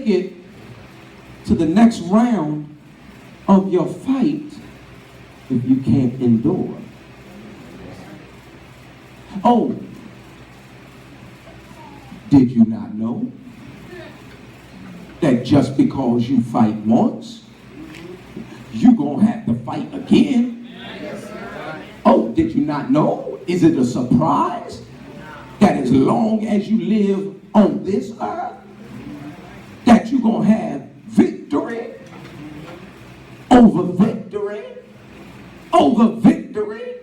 make it to the next round of your fight if you can't endure? Oh, did you not know that just because you fight once, you're going to have to fight again? Oh, did you not know? Is it a surprise that as long as you live on this earth, that you're going to have victory over victory over victory?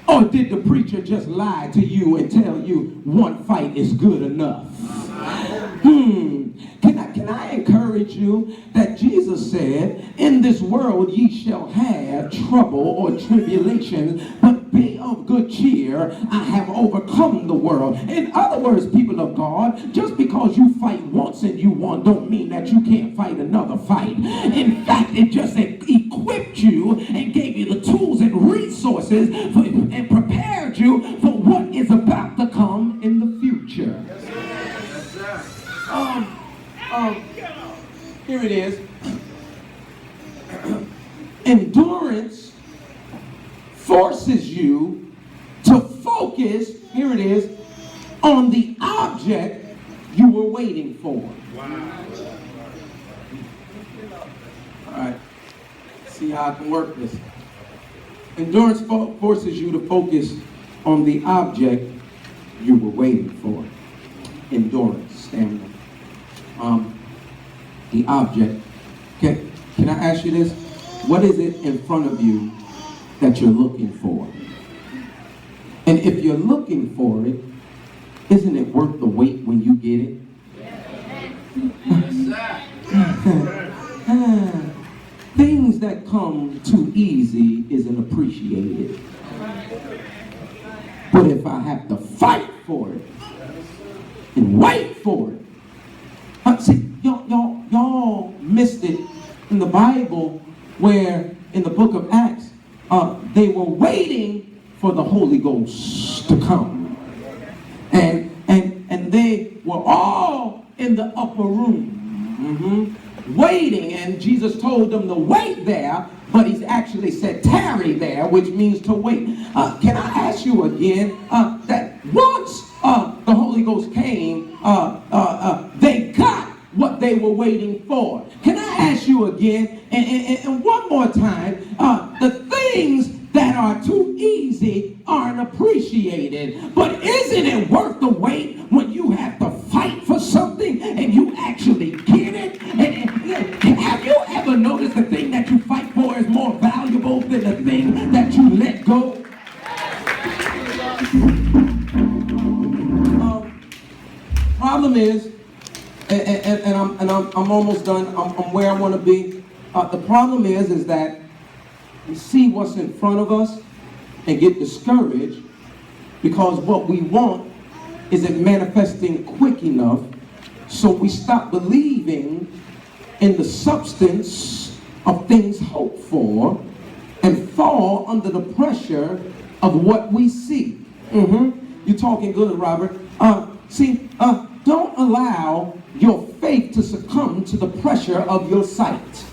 Or did the preacher just lie to you and tell you one fight is good enough? Can I encourage you that Jesus said, in this world ye shall have trouble or tribulation, but be of good cheer, I have overcome the world. In other words, people of God, just because you fight once and you won don't mean that you can't fight another fight. In fact, it just equipped you and gave you the tools and resources and prepared you for what is about to come in the future. Here it is. Endurance forces you to focus, here it is, on the object you were waiting for. Wow. All right. See how I can work this. Endurance forces you to focus on the object you were waiting for. Endurance, stamina. The object. Can I ask you this? What is it in front of you that you're looking for? And if you're looking for it, isn't it worth the wait when you get it? Things that come too easy isn't appreciated. But if I have to fight for it and wait for it, see, y'all missed it in the Bible where in the book of Acts, they were waiting for the Holy Ghost to come. And they were all in the upper room, waiting, and Jesus told them to wait there, but he's actually said tarry there, which means to wait. Can I ask you again, that once the Holy Ghost came, they got what they were waiting for. Can I ask you again, and one more time, the things that are too easy aren't appreciated, but isn't it worth the wait when you have to fight for something and you actually get it? And have you ever noticed the thing that you fight for is more valuable than the thing that you let go? Problem is, and I'm almost done. I'm where I want to be. The problem is that we see what's in front of us and get discouraged because what we want isn't manifesting quick enough. So we stop believing in the substance of things hoped for and fall under the pressure of what we see. You're talking good, Robert. Don't allow your faith to succumb to the pressure of your sight.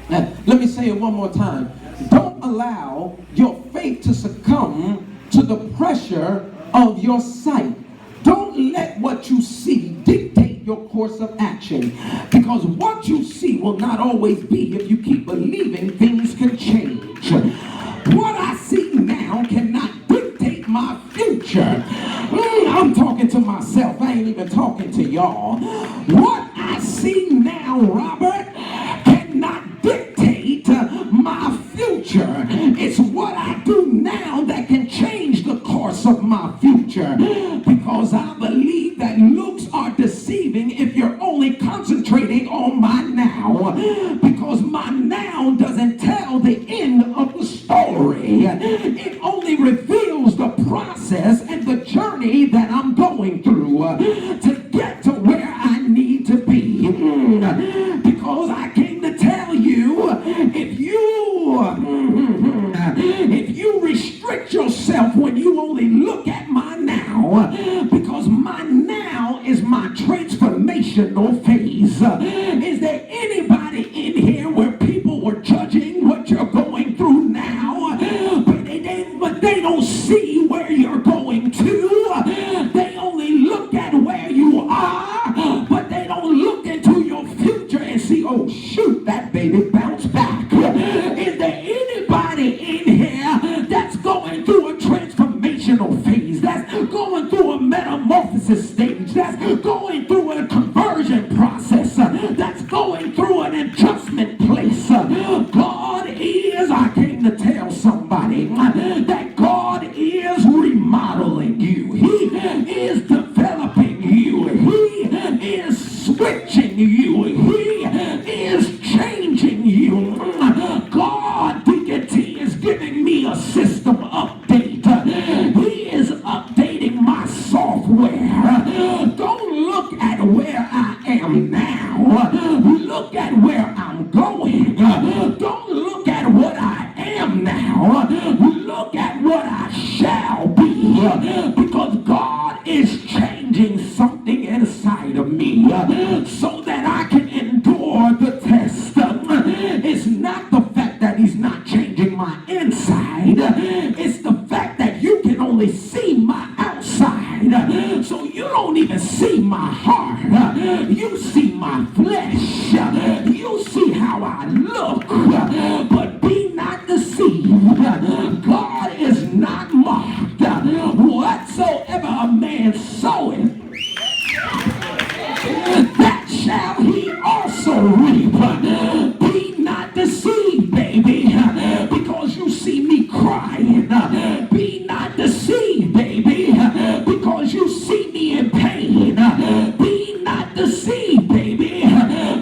Now, let me say it one more time. Don't allow your faith to succumb to the pressure of your sight. Don't let what you see dictate your course of action, because what you see will not always be if you keep believing things can change. What I see now cannot dictate my future. I'm talking to myself. I ain't even talking to y'all. What I see now, Robert, cannot dictate my future. It's what I do now that can change the course of my future, because I believe that looks are deceiving if you're only concentrating on my now, because my now doesn't tell the end of the story. It only reveals the process and the journey that I'm going through to get to where I need to be. Because I came to tell you, if you restrict yourself when you only look at my now, because my now is my transformational phase. Is there anybody in here where people were judging what you're going through now, but they don't see where you're going to? They only look at where you are, but they don't look into your future and see, oh shoot, that baby bounced back. Is there anybody in here that's going through a transformational phase, that's going through a metamorphosis stage, that's going through a conversion process, that's going through an adjustment place? God is, I came to tell somebody that God is remodeling you. He is developing you. He is switching you. He is changing you. God, Deacon T, is giving me a system update. He is updating my software. Don't look at where I am now. Look at where I'm going. Don't look at what I am now. Look at what I shall be. Because God is changing something inside of me so that I can endure the test. It's not the fact that he's not changing my inside. It's the fact that you can only see my outside. So you don't even see my heart. You see my flesh. You see how I look. But be not deceived. God is not mocked. Whatsoever a man soweth, that shall he also reap. Be not deceived, baby, because you see me crying. Be not deceived, baby, because you see me in pain. Be not deceived, baby,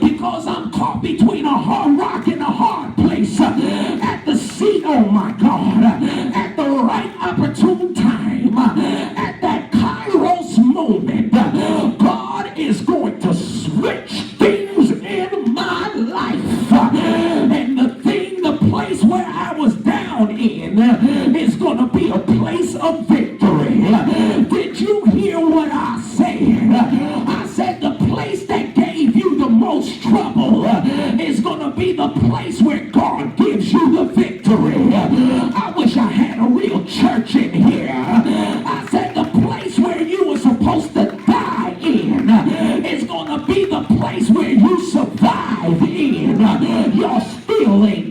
because I'm caught between a hard rock and a hard place. At the seat, oh my God, at the right opportune time, at that Kairos moment, God is going to switch things in my life. And the place where I was down in is going to be a place of victory. Did you hear what I said? I said the place that gave you the most trouble is going to be the place where God gives you the victory. I wish I had a real church in here. I said the place where you were supposed to die in is going to be the place where you survive in. You're still in